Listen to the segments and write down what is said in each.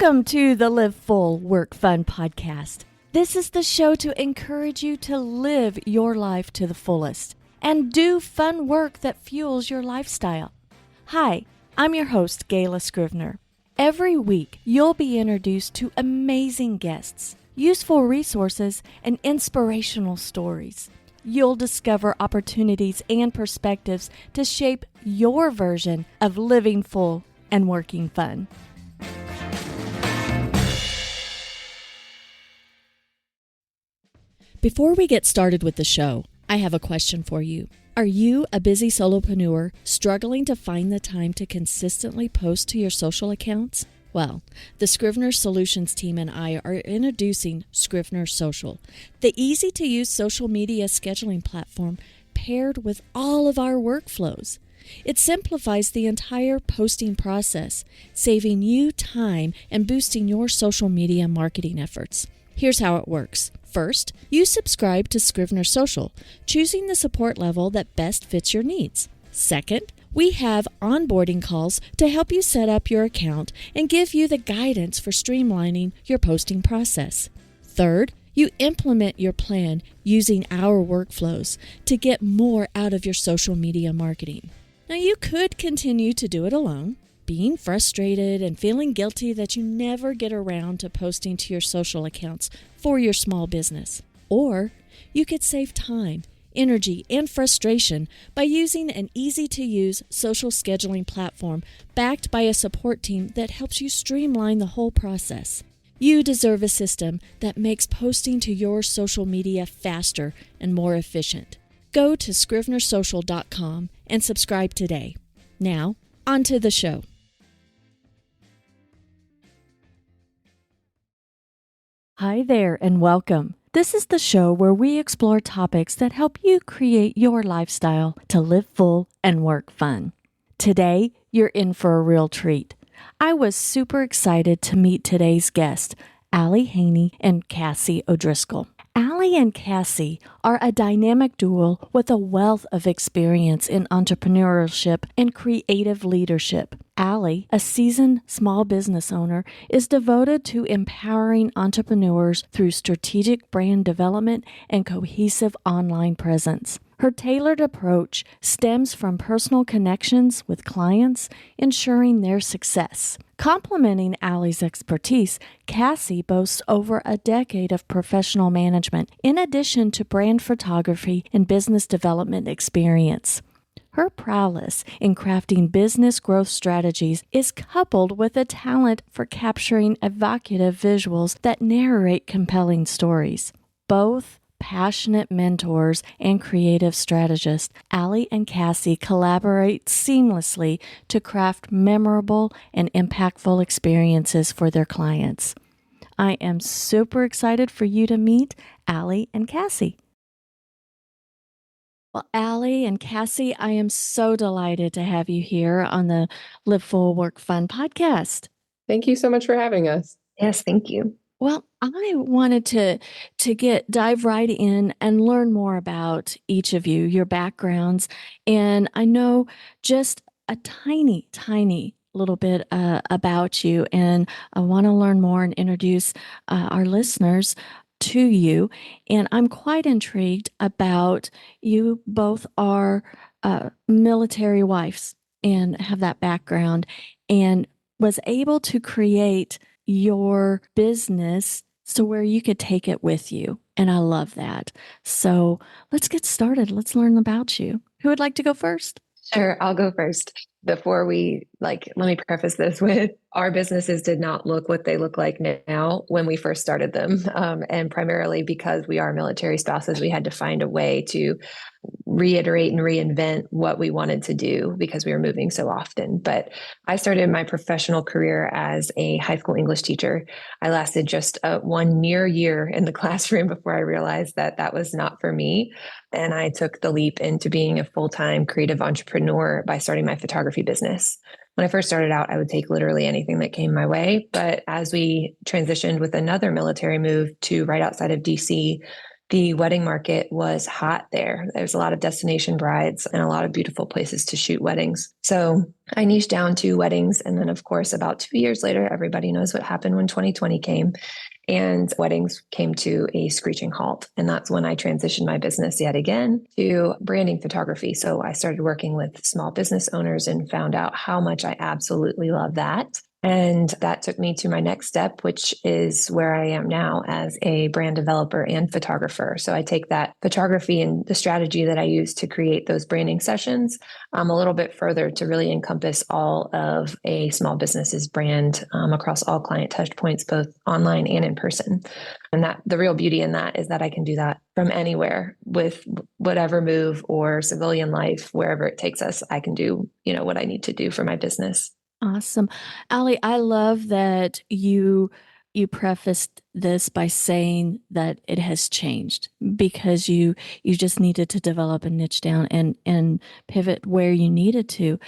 Welcome to the Live Full, Work Fun podcast. This is the show to encourage you to live your life to the fullest and do fun work that fuels your lifestyle. Hi, I'm your host, Gayla Scrivener. Every week, you'll be introduced to amazing guests, useful resources, and inspirational stories. You'll discover opportunities and perspectives to shape your version of living full and working fun. Before we get started with the show, I have a question for you. Are you a busy solopreneur struggling to find the time to consistently post to your social accounts? Well, the Scrivener Solutions team and I are introducing Scrivener Social, the easy-to-use social media scheduling platform paired with all of our workflows. It simplifies the entire posting process, saving you time and boosting your social media marketing efforts. Here's how it works. First, you subscribe to Scrivener Social, choosing the support level that best fits your needs. Second, we have onboarding calls to help you set up your account and give you the guidance for streamlining your posting process. Third, you implement your plan using our workflows to get more out of your social media marketing. Now, you could continue to do it alone, being frustrated and feeling guilty that you never get around to posting to your social accounts for your small business. Or you could save time, energy, and frustration by using an easy-to-use social scheduling platform backed by a support team that helps you streamline the whole process. You deserve a system that makes posting to your social media faster and more efficient. Go to scrivenersocial.com and subscribe today. Now, on to the show. Hi there and welcome. This is the show where we explore topics that help you create your lifestyle to live full and work fun. Today, you're in for a real treat. I was super excited to meet today's guest, Haney and Kassie O'Driscoll. And Kassie are a dynamic duo with a wealth of experience in entrepreneurship and creative leadership. A seasoned small business owner, is devoted to empowering entrepreneurs through strategic brand development and cohesive online presence. Her tailored approach stems from personal connections with clients, ensuring their success. Complementing Allie's expertise, Kassie boasts over a decade of professional management, in addition to brand photography and business development experience. Her prowess in crafting business growth strategies is coupled with a talent for capturing evocative visuals that narrate compelling stories. Both passionate mentors and creative strategists, Allie and Kassie collaborate seamlessly to craft memorable and impactful experiences for their clients. I am super excited for you to meet Allie and Kassie. Well, Allie and Kassie, I am so delighted to have you here on the Live Full Work Fun podcast. Thank you so much for having us. Yes, thank you. Well, I wanted to dive right in and learn more about each of you, your backgrounds, and I know just a tiny little bit about you, and I want to learn more and introduce our listeners to you. And I'm quite intrigued about you both are military wives and have that background, and was able to create your business so where you could take it with you. And I love that. So let's get started. Let's learn about you. Who would like to go first? Sure, I'll go first. Before let me preface this with our businesses did not look what they look like now when we first started them. And primarily because we are military spouses, we had to find a way to reiterate and reinvent what we wanted to do because we were moving so often. But I started my professional career as a high school English teacher. I lasted just 1 mere year in the classroom before I realized that that was not for me. And I took the leap into being a full-time creative entrepreneur by starting my photography business. When I first started out, I would take literally anything that came my way. But as we transitioned with another military move to right outside of DC, the wedding market was hot there. There's a lot of destination brides and a lot of beautiful places to shoot weddings. So I niched down to weddings. And then, of course, about 2 years later, everybody knows what happened when 2020 came and weddings came to a screeching halt. And that's when I transitioned my business yet again to branding photography. So I started working with small business owners and found out how much I absolutely love that. And that took me to my next step, which is where I am now as a brand developer and photographer. So I take that photography and the strategy that I use to create those branding sessions a little bit further to really encompass all of a small business's brand across all client touch points, both online and in person. And that the real beauty in that is that I can do that from anywhere with whatever move or civilian life, wherever it takes us, I can do, what I need to do for my business. Awesome. Allie, I love that you prefaced this by saying that it has changed because you just needed to develop a niche down and pivot where you needed to.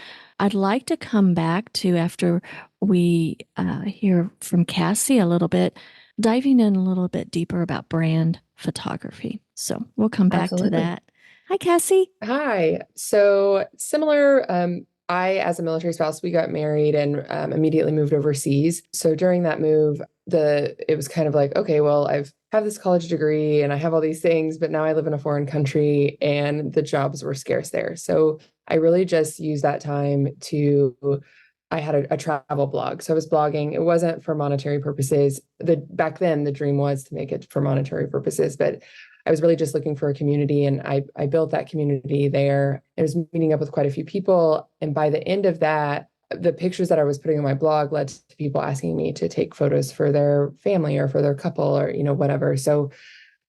I'd like to come back to, after we hear from Kassie a little bit, diving in a little bit deeper about brand photography. So we'll come back to that. Hi, Kassie. Hi. So similar, I, as a military spouse, we got married and immediately moved overseas. So during that move, it was kind of like, okay, well, have this college degree and I have all these things, but now I live in a foreign country and the jobs were scarce there. So I really just used that time I had a travel blog. So I was blogging. It wasn't for monetary purposes. Back then, the dream was to make it for monetary purposes, but I was really just looking for a community, and I built that community there. I was meeting up with quite a few people. And by the end of that, the pictures that I was putting on my blog led to people asking me to take photos for their family or for their couple or, whatever. So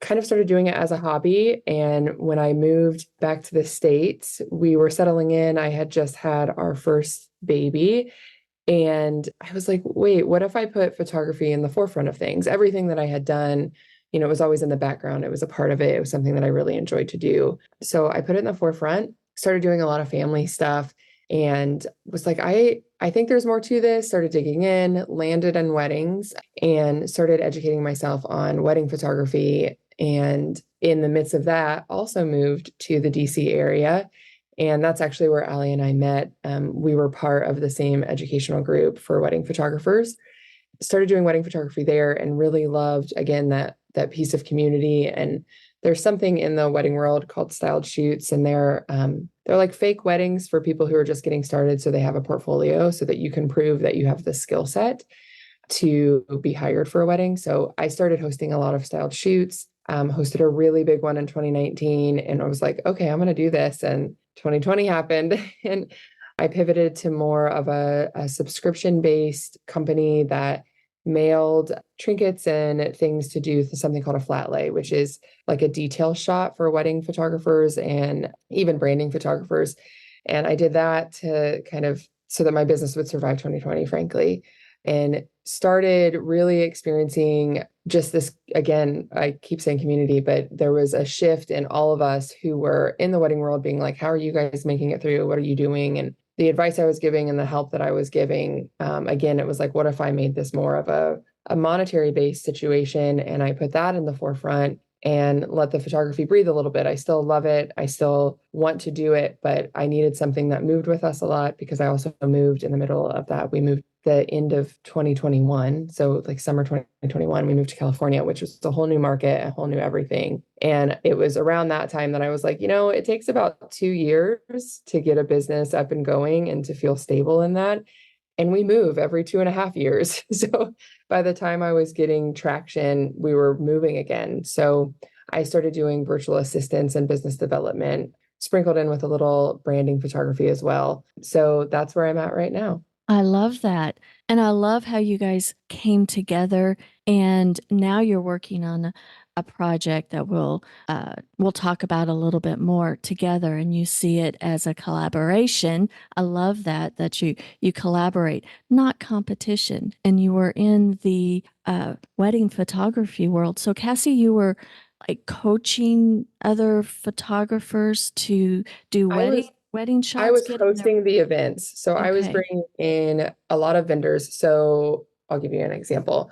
kind of started doing it as a hobby. And when I moved back to the States, we were settling in. I had just had our first baby. And I was like, wait, what if I put photography in the forefront of things? Everything that I had done, it was always in the background. It was a part of it. It was something that I really enjoyed to do. So I put it in the forefront, started doing a lot of family stuff, and was like, I think there's more to this. Started digging in, landed on weddings, and started educating myself on wedding photography. And in the midst of that, also moved to the DC area. And that's actually where Allie and I met. We were part of the same educational group for wedding photographers. Started doing wedding photography there and really loved, again, that piece of community. And there's something in the wedding world called styled shoots, and they're like fake weddings for people who are just getting started. So they have a portfolio so that you can prove that you have the skill set to be hired for a wedding. So I started hosting a lot of styled shoots, hosted a really big one in 2019. And I was like, okay, I'm going to do this. And 2020 happened and I pivoted to more of a subscription-based company that mailed trinkets and things to do something called a flat lay, which is like a detail shot for wedding photographers and even branding photographers. And I did that to kind of so that my business would survive 2020, frankly, and started really experiencing just this, again, I keep saying community, but there was a shift in all of us who were in the wedding world being like, how are you guys making it through? What are you doing? And the advice I was giving and the help that I was giving, again, it was like, what if I made this more of a monetary based situation? And I put that in the forefront and let the photography breathe a little bit. I still love it. I still want to do it, but I needed something that moved with us a lot because I also moved in the middle of that. We moved the end of 2021. So like summer 2021, we moved to California, which was a whole new market, a whole new everything. And it was around that time that I was like, it takes about 2 years to get a business up and going and to feel stable in that. And we move every 2.5 years. So by the time I was getting traction, we were moving again. So I started doing virtual assistants and business development, sprinkled in with a little branding photography as well. So that's where I'm at right now. I love that. And I love how you guys came together and now you're working on a project that we'll talk about a little bit more together, and you see it as a collaboration. I love that you collaborate, not competition. And you were in the wedding photography world. So Kassie, you were like coaching other photographers to do wedding shots? I was hosting the events. So I was bringing in a lot of vendors. So I'll give you an example.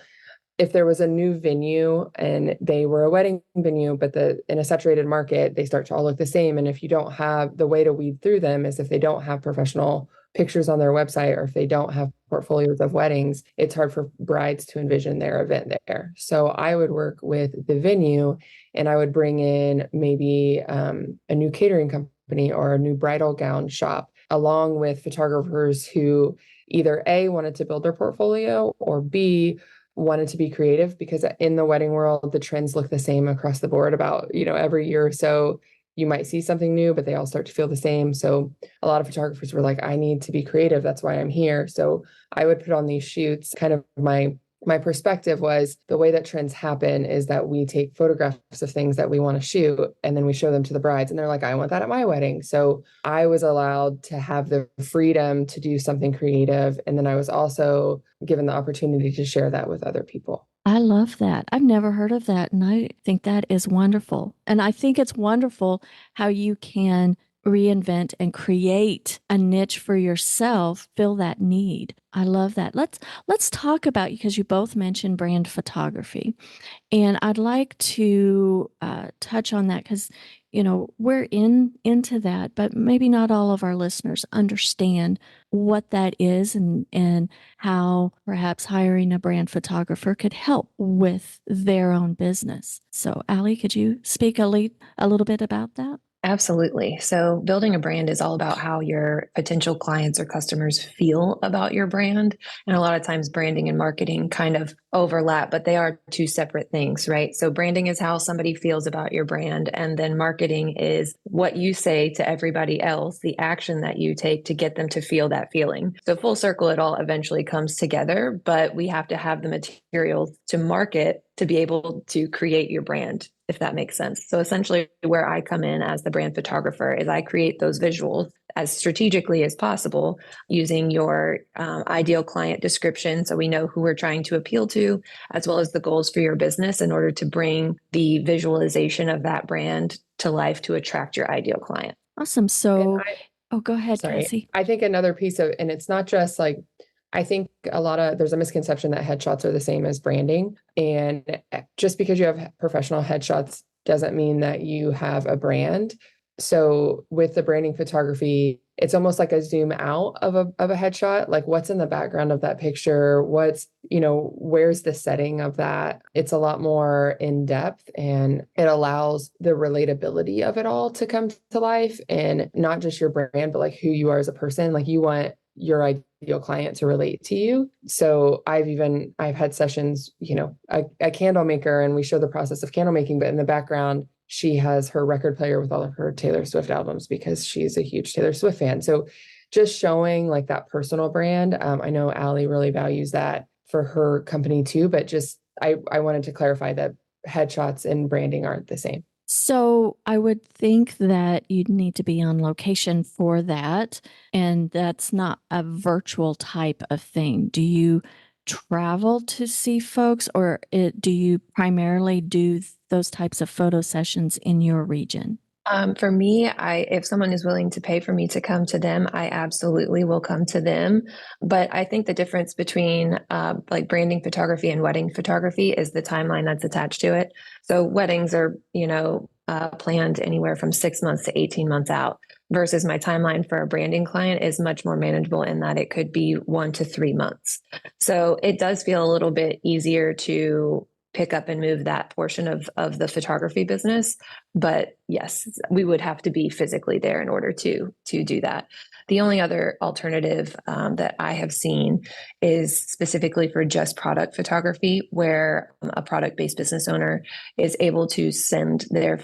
if there was a new venue and they were a wedding venue, but in a saturated market, they start to all look the same. And if you don't have, the way to weed through them is if they don't have professional pictures on their website, or if they don't have portfolios of weddings, it's hard for brides to envision their event there. So I would work with the venue, and I would bring in maybe a new catering company or a new bridal gown shop, along with photographers who either A, wanted to build their portfolio, or B, wanted to be creative, because in the wedding world, the trends look the same across the board about, every year or so. You might see something new, but they all start to feel the same. So a lot of photographers were like, I need to be creative. That's why I'm here. So I would put on these shoots. Kind of my perspective was, the way that trends happen is that we take photographs of things that we want to shoot, and then we show them to the brides, and they're like, I want that at my wedding. So I was allowed to have the freedom to do something creative. And then I was also given the opportunity to share that with other people. I love that. I've never heard of that. And I think that is wonderful. And I think it's wonderful how you can reinvent and create a niche for yourself, fill that need. I love that. Let's talk about, because you both mentioned brand photography, and I'd like to touch on that, because we're into that, but maybe not all of our listeners understand what that is, and how perhaps hiring a brand photographer could help with their own business. So, Allie, could you speak a little bit about that? Absolutely. So building a brand is all about how your potential clients or customers feel about your brand. And a lot of times branding and marketing kind of overlap, but they are two separate things, right? So branding is how somebody feels about your brand. And then marketing is what you say to everybody else, the action that you take to get them to feel that feeling. So full circle, it all eventually comes together, but we have to have the materials to market to be able to create your brand, if that makes sense. So essentially where I come in as the brand photographer is I create those visuals as strategically as possible using your ideal client description, so we know who we're trying to appeal to, as well as the goals for your business, in order to bring the visualization of that brand to life to attract your ideal client. Awesome. So, go ahead, Sorry. Kassie. I think another piece of, and it's not just like, I think there's a misconception that headshots are the same as branding. And just because you have professional headshots doesn't mean that you have a brand. So with the branding photography, it's almost like a zoom out of a headshot, like what's in the background of that picture, where's the setting of that. It's a lot more in depth, and it allows the relatability of it all to come to life, and not just your brand, but like who you are as a person. Like you want your ideal client to relate to you. So I've had sessions, a candle maker, and we show the process of candle making, but in the background, she has her record player with all of her Taylor Swift albums, because she's a huge Taylor Swift fan. So just showing like that personal brand. I know Allie really values that for her company too, but just, I wanted to clarify that headshots and branding aren't the same. So I would think that you'd need to be on location for that, and that's not a virtual type of thing. Do you travel to see folks, or do you primarily do those types of photo sessions in your region? For me, if someone is willing to pay for me to come to them, I absolutely will come to them. But I think the difference between like branding photography and wedding photography is the timeline that's attached to it. So weddings are, planned anywhere from 6 months to 18 months out, versus my timeline for a branding client is much more manageable in that it could be 1 to 3 months. So it does feel a little bit easier to pick up and move that portion of the photography business. But yes, we would have to be physically there in order to do that. The only other alternative that I have seen is specifically for just product photography, where a product-based business owner is able to send their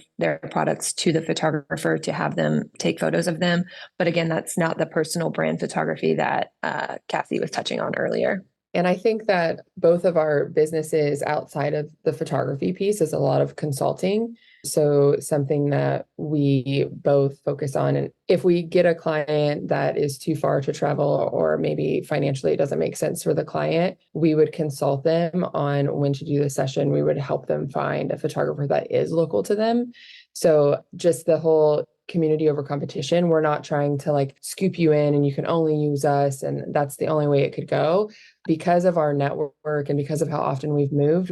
products to the photographer to have them take photos of them. But again, that's not the personal brand photography that Kassie was touching on earlier. And I think that both of our businesses outside of the photography piece is a lot of consulting. So something that we both focus on. And if we get a client that is too far to travel, or maybe financially it doesn't make sense for the client, we would consult them on when to do the session. We would help them find a photographer that is local to them. So just the whole community over competition. We're not trying to like scoop you in and you can only use us and that's the only way it could go. Because of our network and because of how often we've moved,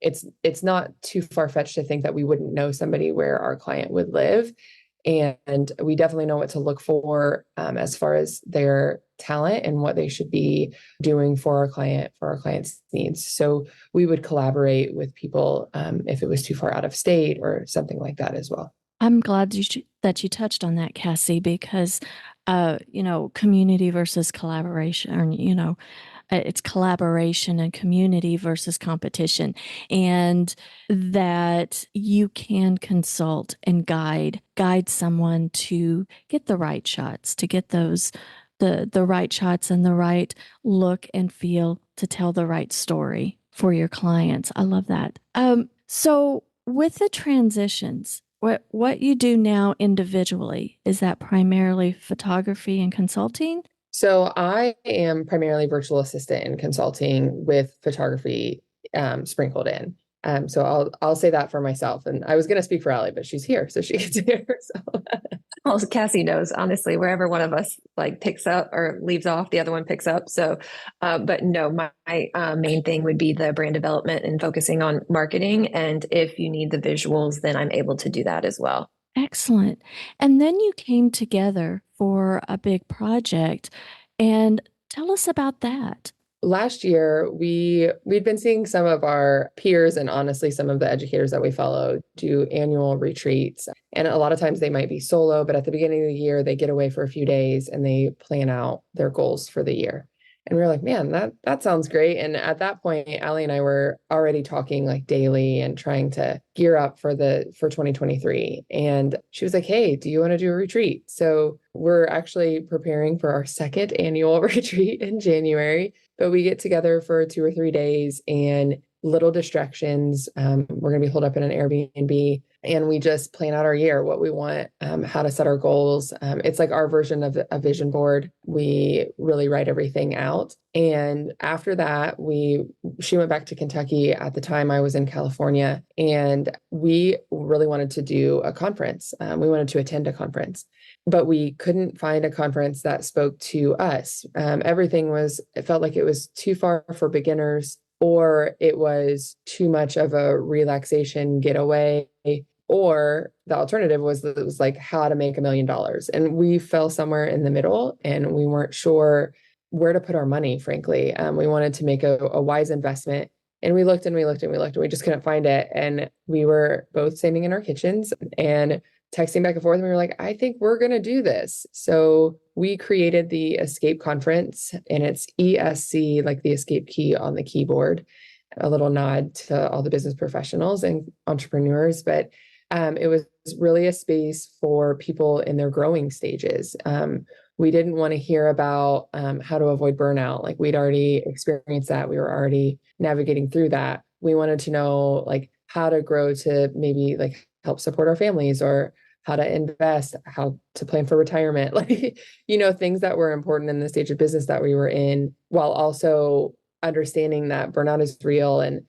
it's not too far-fetched to think that we wouldn't know somebody where our client would live. And we definitely know what to look for as far as their talent and what they should be doing for our client's needs. So we would collaborate with people if it was too far out of state or something like that as well. I'm glad that you touched on that, Kassie, because, community versus collaboration, or, it's collaboration and community versus competition, and that you can consult and guide someone to get the right shots, to get those, the right shots and the right look and feel to tell the right story for your clients. I love that. So with the transitions, what you do now individually, is that primarily photography and consulting? So I am primarily virtual assistant and consulting with photography sprinkled in. So I'll say that for myself. And I was going to speak for Allie, but she's here, so she gets here. So. Well, Kassie knows, honestly, wherever one of us like picks up or leaves off, the other one picks up. So, but no, my main thing would be the brand development and focusing on marketing. And if you need the visuals, then I'm able to do that as well. Excellent. And then you came together for a big project, and tell us about that. Last year, we'd been seeing some of our peers and honestly some of the educators that we follow do annual retreats. And a lot of times they might be solo, but at the beginning of the year, they get away for a few days and they plan out their goals for the year. And we were like, man, that sounds great. And at that point, Allie and I were already talking like daily and trying to gear up for 2023. And she was like, hey, do you want to do a retreat? So we're actually preparing for our second annual retreat in January, but we get together for 2 or 3 days and little distractions. We're going to be holed up in an Airbnb and we just plan out our year, what we want, how to set our goals. It's like our version of a vision board. We really write everything out. And after that, she went back to Kentucky. At the time I was in California, and we really wanted to do a conference. We wanted to attend a conference, but we couldn't find a conference that spoke to us. It felt like it was too far for beginners, or it was too much of a relaxation getaway, or the alternative was that it was like how to make $1 million. And we fell somewhere in the middle and we weren't sure where to put our money, frankly. We wanted to make a wise investment, and we looked and we looked and we looked and we just couldn't find it. And we were both standing in our kitchens and texting back and forth. And we were like, I think we're going to do this. So we created the Escape Conference, and it's ESC, like the escape key on the keyboard, a little nod to all the business professionals and entrepreneurs. But it was really a space for people in their growing stages. We didn't want to hear about how to avoid burnout. Like we'd already experienced that. We were already navigating through that. We wanted to know like how to grow to maybe like help support our families, or how to invest, how to plan for retirement, like, things that were important in the stage of business that we were in, while also understanding that burnout is real. And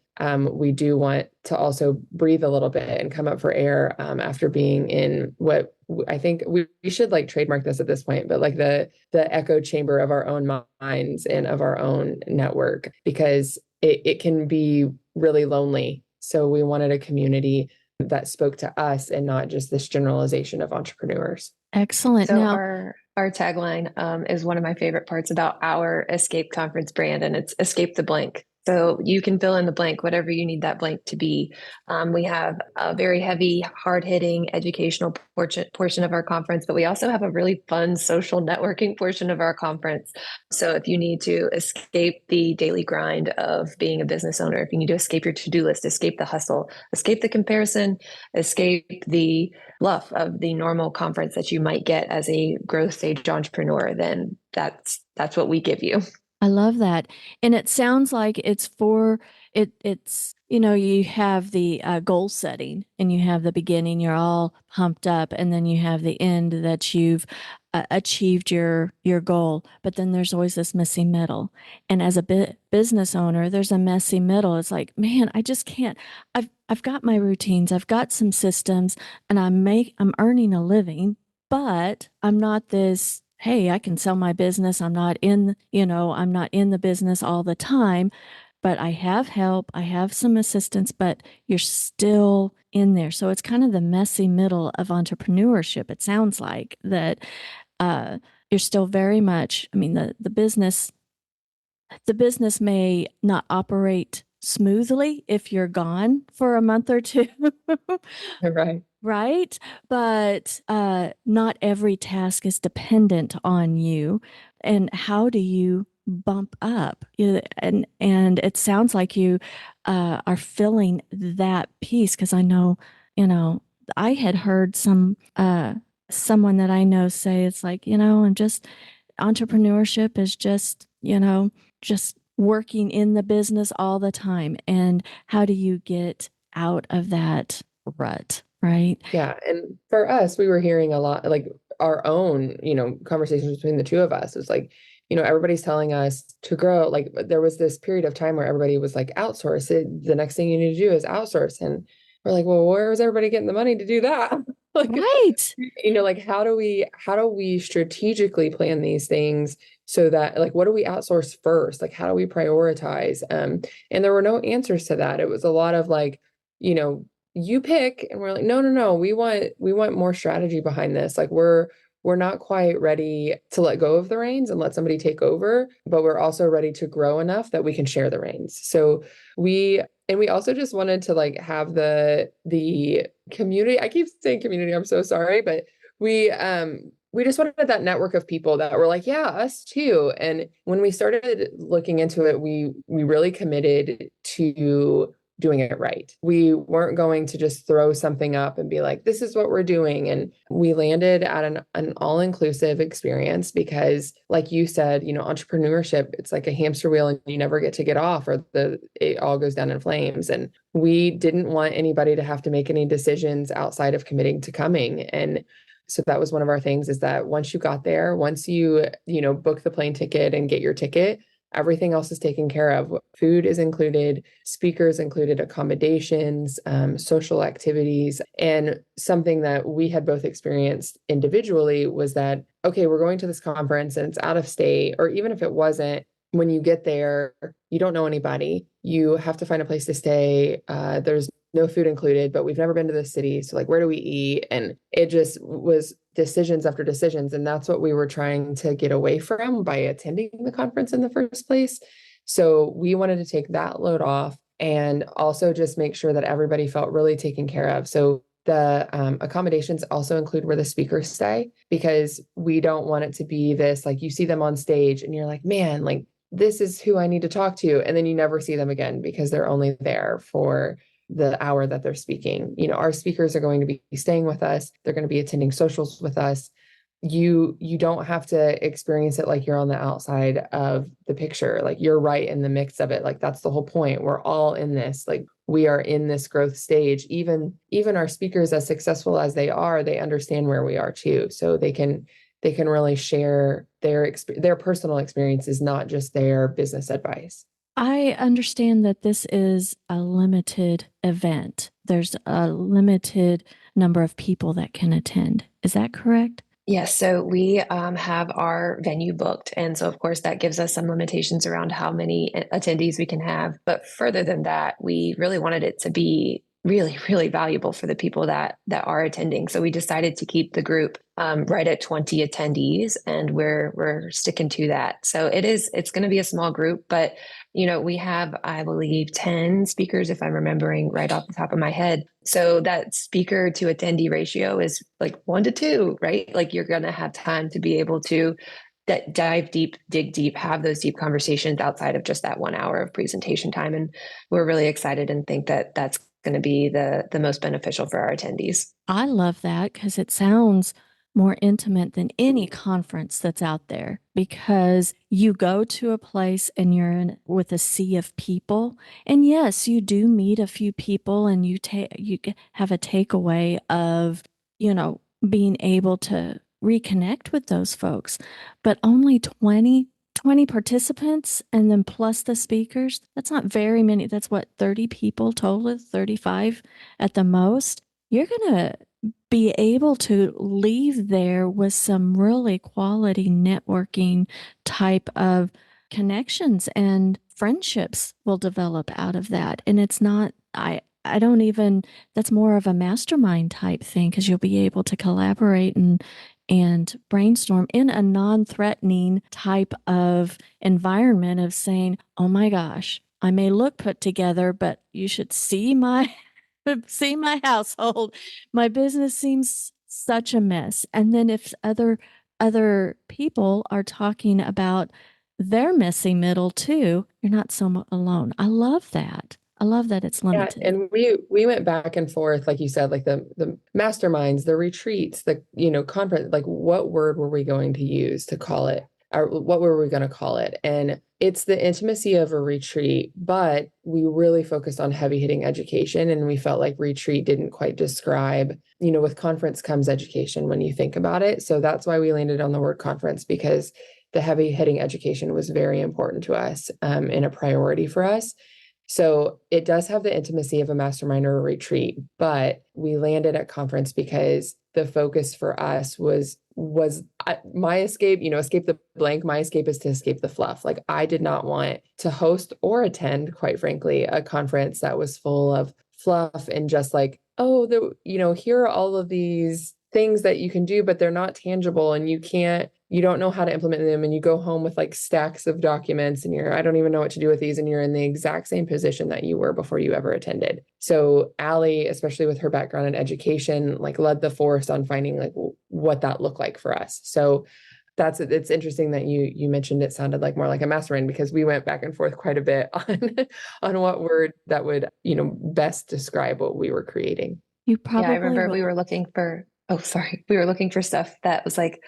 we do want to also breathe a little bit and come up for air after being in what I think we should like trademark this at this point, but like the echo chamber of our own minds and of our own network, because it can be really lonely. So we wanted a community that spoke to us and not just this generalization of entrepreneurs. Excellent. So now, our tagline is one of my favorite parts about our Escape Conference brand, and it's Escape the Blank. So you can fill in the blank, whatever you need that blank to be. We have a very heavy, hard-hitting educational portion of our conference, but we also have a really fun social networking portion of our conference. So if you need to escape the daily grind of being a business owner, if you need to escape your to-do list, escape the hustle, escape the comparison, escape the fluff of the normal conference that you might get as a growth stage entrepreneur, then that's what we give you. I love that. And it sounds like it's for it's, you have the goal setting, and you have the beginning, you're all pumped up, and then you have the end that you've achieved your goal. But then there's always this messy middle. And as a business owner, there's a messy middle. It's like, man, I just can't. I've got my routines, I've got some systems, and I'm earning a living, but I'm not this, hey, I can sell my business. I'm not in the business all the time, but I have help, I have some assistance, but you're still in there. So it's kind of the messy middle of entrepreneurship. It sounds like that uh, you're still very much, I mean, the business may not operate smoothly if you're gone for a month or two. Right. Right? But not every task is dependent on you. And how do you bump up? And it sounds like you are filling that piece, because I know, I had heard someone that I know say it's like, I'm just entrepreneurship is just working in the business all the time. And how do you get out of that rut? Right. Yeah. And for us, we were hearing a lot, like our own, conversations between the two of us. It's like, everybody's telling us to grow. Like there was this period of time where everybody was like, outsource it. The next thing you need to do is outsource. And we're like, well, where is everybody getting the money to do that? Like, Right. like how do we strategically plan these things so that, like, what do we outsource first? Like, how do we prioritize? And there were no answers to that. It was a lot of like, you pick, and we're like, no, we want more strategy behind this. Like we're not quite ready to let go of the reins and let somebody take over, but we're also ready to grow enough that we can share the reins. So we also just wanted to like have the community. I keep saying community, I'm so sorry, but we just wanted that network of people that were like, yeah, us too. And when we started looking into it, we really committed to doing it right. We weren't going to just throw something up and be like, this is what we're doing. And we landed at an all-inclusive experience because, like you said, entrepreneurship, it's like a hamster wheel and you never get to get off, or it all goes down in flames. And we didn't want anybody to have to make any decisions outside of committing to coming. And so that was one of our things, is that once you got there, once you book the plane ticket and get your ticket, everything else is taken care of. Food is included, speakers included, accommodations, social activities. And something that we had both experienced individually was that, okay, we're going to this conference and it's out of state, or even if it wasn't, when you get there, you don't know anybody. You have to find a place to stay. There's no food included, but we've never been to the city. So like, where do we eat? And it just was decisions after decisions. And that's what we were trying to get away from by attending the conference in the first place. So we wanted to take that load off and also just make sure that everybody felt really taken care of. So the accommodations also include where the speakers stay, because we don't want it to be this, like, you see them on stage and you're like, man, like, this is who I need to talk to. And then you never see them again because they're only there for the hour that they're speaking. Our speakers are going to be staying with us. They're going to be attending socials with us. You don't have to experience it like you're on the outside of the picture. Like, you're right in the mix of it. Like, that's the whole point. We're all in this. Like, we are in this growth stage. Even our speakers, as successful as they are, they understand where we are too. So they can really share their personal experiences, not just their business advice. I understand that this is a limited event. There's a limited number of people that can attend. Is that correct? Yes, so we have our venue booked. And so, of course, that gives us some limitations around how many attendees we can have. But further than that, we really wanted it to be really, really valuable for the people that are attending. So we decided to keep the group right at 20 attendees, and we're sticking to that. So it's going to be a small group, but we have, I believe, 10 speakers, if I'm remembering right off the top of my head. So that speaker to attendee ratio is like 1 to 2, right? Like, you're going to have time to be able to dive deep, dig deep, have those deep conversations outside of just that 1 hour of presentation time. And we're really excited and think that that's going to be the most beneficial for our attendees. I love that, because it sounds more intimate than any conference that's out there, because you go to a place and you're in with a sea of people. And yes, you do meet a few people and you have a takeaway of, being able to reconnect with those folks, but only 20 participants and then plus the speakers. That's not very many. That's what, 30 people total, 35 at the most. You're going to be able to leave there with some really quality networking type of connections, and friendships will develop out of that. And it's not, I don't even, that's more of a mastermind type thing, because you'll be able to collaborate and brainstorm in a non-threatening type of environment of saying, oh my gosh, I may look put together, but you should see my household. My business seems such a mess. And then if other people are talking about their messy middle too, you're not so alone. I love that. I love that it's limited. Yeah, and we went back and forth, like you said, like the masterminds, the retreats, the conference, like what word were we going to use to call it? Or what were we going to call it? And it's the intimacy of a retreat, but we really focused on heavy hitting education, and we felt like retreat didn't quite describe, with conference comes education when you think about it. So that's why we landed on the word conference, because the heavy hitting education was very important to us, and a priority for us. So it does have the intimacy of a mastermind or a retreat, but we landed at conference because the focus for us was my escape, escape the blank. My escape is to escape the fluff. Like, I did not want to host or attend, quite frankly, a conference that was full of fluff and just like, oh, here are all of these things that you can do, but they're not tangible, and you don't know how to implement them, and you go home with like stacks of documents and I don't even know what to do with these, and you're in the exact same position that you were before you ever attended. So Allie, especially with her background in education, like led the force on finding like what that looked like for us. So it's interesting that you mentioned it sounded like more like a mastermind, because we went back and forth quite a bit on what word that would, best describe what we were creating. You probably I remember we were looking for stuff that was like,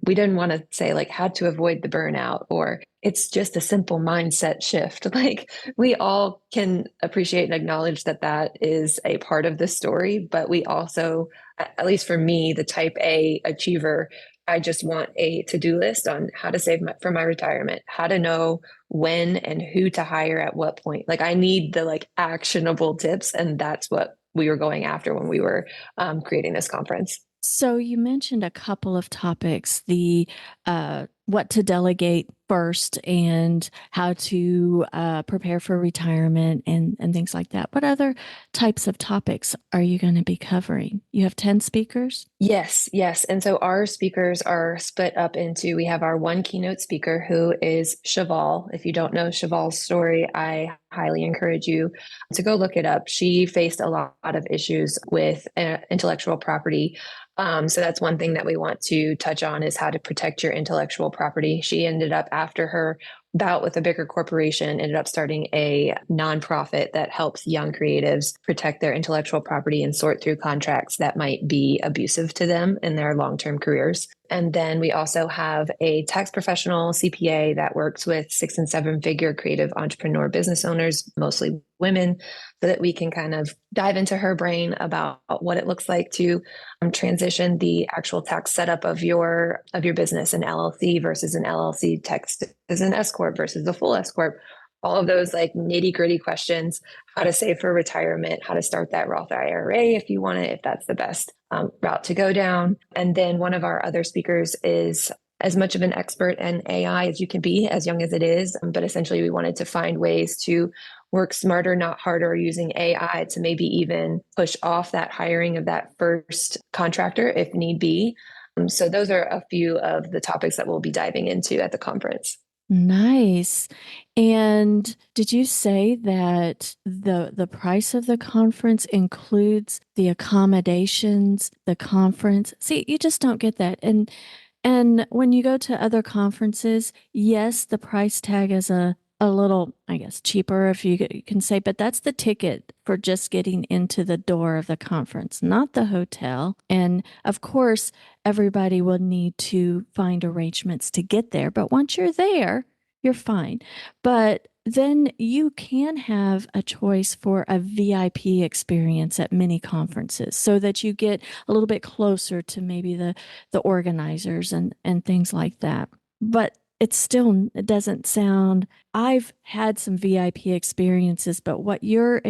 we didn't want to say like how to avoid the burnout, or it's just a simple mindset shift. Like, we all can appreciate and acknowledge that is a part of the story, but we also, at least for me, the type A achiever, I just want a to-do list on how to save for my retirement, how to know when and who to hire at what point. Like, I need the like actionable tips, and that's what we were going after when we were creating this conference. So you mentioned a couple of topics, the what to delegate first and how to prepare for retirement and things like that. What other types of topics are you going to be covering? You have 10 speakers? Yes. And so our speakers are split up into, we have our one keynote speaker who is Cheval. If you don't know Cheval's story, I highly encourage you to go look it up. She faced a lot of issues with intellectual property. So that's one thing that we want to touch on, is how to protect your intellectual property. She ended up, after her bout with a bigger corporation, ended up starting a nonprofit that helps young creatives protect their intellectual property and sort through contracts that might be abusive to them in their long-term careers. And then we also have a tax professional, CPA, that works with 6- and 7-figure creative entrepreneur business owners, mostly women, so that we can kind of dive into her brain about what it looks like to transition the actual tax setup of your business, an LLC versus an LLC, text as an S corp versus a full S corp. All of those like nitty gritty questions, how to save for retirement, how to start that Roth IRA if you want it, if that's the best route to go down. And then one of our other speakers is as much of an expert in AI as you can be, as young as it is. But essentially, we wanted to find ways to work smarter, not harder, using AI to maybe even push off that hiring of that first contractor if need be. So those are a few of the topics that we'll be diving into at the conference. Nice. And did you say that the price of the conference includes the accommodations, the conference? See, you just don't get that. And when you go to other conferences, yes, the price tag is a a little, I guess, cheaper if you can say, but that's the ticket for just getting into the door of the conference, not the hotel. And of course, everybody will need to find arrangements to get there. But once you're there, you're fine. But then you can have a choice for a VIP experience at many conferences so that you get a little bit closer to maybe the organizers and things like that. But it doesn't sound, I've had some VIP experiences, but what you're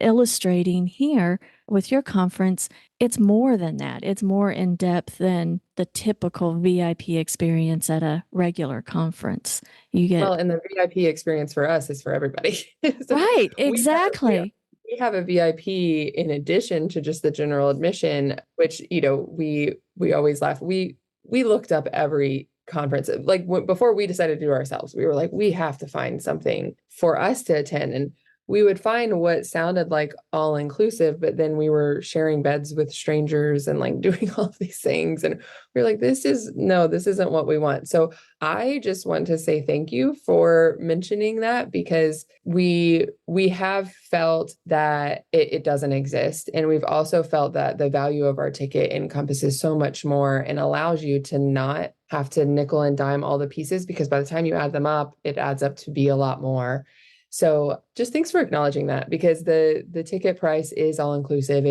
illustrating here with your conference, it's more than that. It's more in depth than the typical VIP experience at a regular conference. You get Well, and the VIP experience for us is for everybody. So right, we exactly. have a VIP in addition to just the general admission, which, we always laugh. We looked up every conference, like before we decided to do ourselves, we were like, we have to find something for us to attend. And we would find what sounded like all inclusive, but then we were sharing beds with strangers and like doing all of these things. And we're like, this isn't what we want. So I just want to say thank you for mentioning that, because we have felt that it doesn't exist. And we've also felt that the value of our ticket encompasses so much more and allows you to not have to nickel and dime all the pieces, because by the time you add them up, it adds up to be a lot more. So just thanks for acknowledging that, because the ticket price is all inclusive.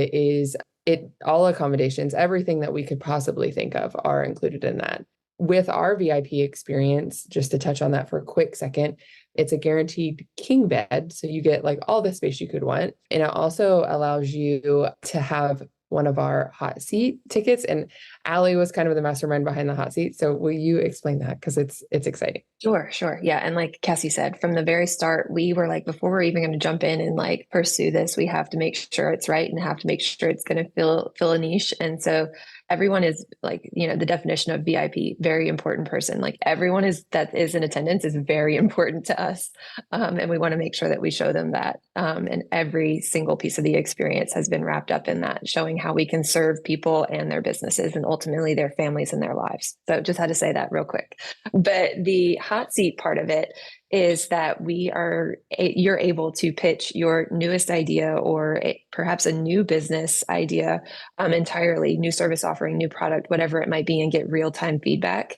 All accommodations, everything that we could possibly think of are included in that. With our VIP experience, just to touch on that for a quick second, it's a guaranteed king bed. So you get like all the space you could want. And it also allows you to have one of our hot seat tickets. And Allie was kind of the mastermind behind the hot seat. So will you explain that? Because it's exciting. Sure. Yeah. And like Kassie said, from the very start, we were like, before we're even going to jump in and like pursue this, we have to make sure it's right and have to make sure it's going to fill a niche. And so everyone is like, the definition of VIP, very important person. Like everyone that is in attendance is very important to us. And we want to make sure that we show them that. And every single piece of the experience has been wrapped up in that, showing how we can serve people and their businesses and ultimately their families and their lives. So just had to say that real quick. But the hot seat part of it is that you're able to pitch your newest idea or perhaps a new business idea, entirely new service offering, new product, whatever it might be, and get real-time feedback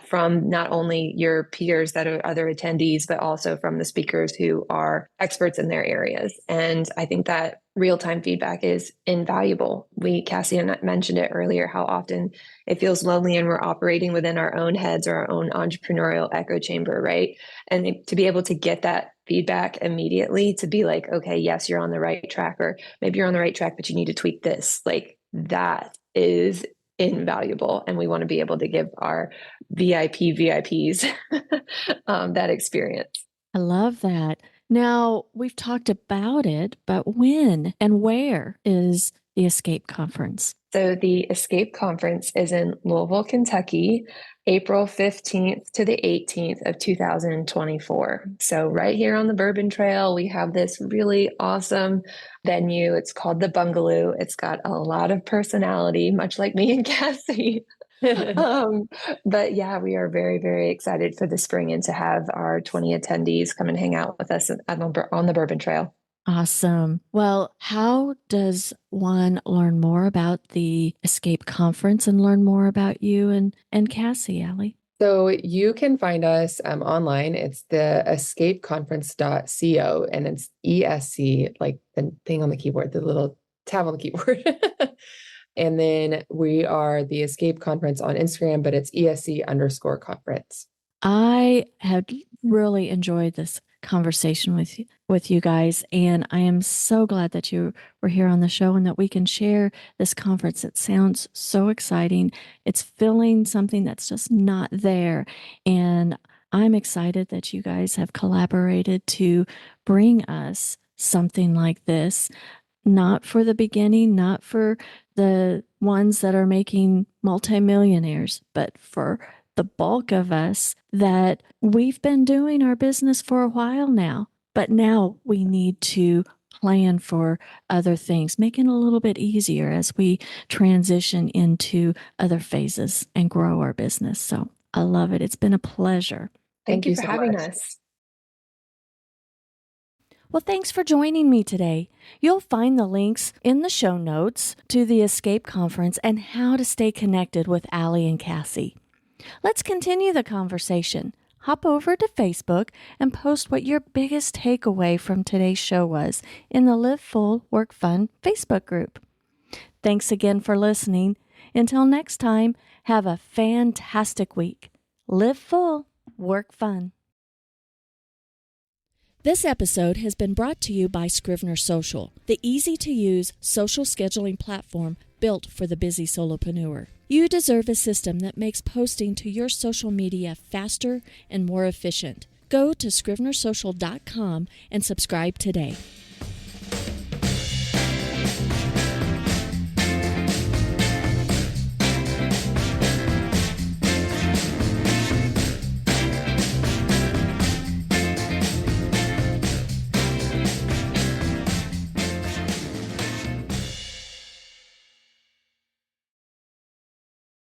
from not only your peers that are other attendees, but also from the speakers who are experts in their areas. And I think that real-time feedback is invaluable. Kassie and I mentioned it earlier, how often it feels lonely and we're operating within our own heads or our own entrepreneurial echo chamber, right? And to be able to get that feedback immediately, to be like, okay, yes, you're on the right track, or maybe you're on the right track, but you need to tweak this. Like that is invaluable. And we want to be able to give our VIPs that experience. I love that. Now, we've talked about it, but when and where is the Escape Conference? So the Escape Conference is in Louisville, Kentucky, April 15th to the 18th of 2024. So right here on the Bourbon Trail, we have this really awesome venue. It's called the Bungalow. It's got a lot of personality, much like me and Kassie. But yeah, we are very, very excited for the spring and to have our 20 attendees come and hang out with us on the Bourbon Trail. Awesome. Well, how does one learn more about the Escape Conference and learn more about you and Kassie, Allie? So you can find us online. It's the escapeconference.co, and it's ESC, like the thing on the keyboard, the little tab on the keyboard. And then we are the Escape Conference on Instagram, but it's ESC_conference. I have really enjoyed this conversation with you guys, and I am so glad that you were here on the show and that we can share this conference. It sounds so exciting. It's filling something that's just not there, and I'm excited that you guys have collaborated to bring us something like this, not for the beginning, not for the ones that are making multimillionaires, but for the bulk of us that we've been doing our business for a while now, but now we need to plan for other things, make it a little bit easier as we transition into other phases and grow our business. So I love it. It's been a pleasure. Thank you so for having much. us. Well, thanks for joining me today. You'll find the links in the show notes to the Escape Conference and how to stay connected with Allie and Kassie. Let's continue the conversation. Hop over to Facebook and post what your biggest takeaway from today's show was in the Live Full, Work Fun Facebook group. Thanks again for listening. Until next time, have a fantastic week. Live full, work fun. This episode has been brought to you by Scrivener Social, the easy-to-use social scheduling platform built for the busy solopreneur. You deserve a system that makes posting to your social media faster and more efficient. Go to scrivenersocial.com and subscribe today.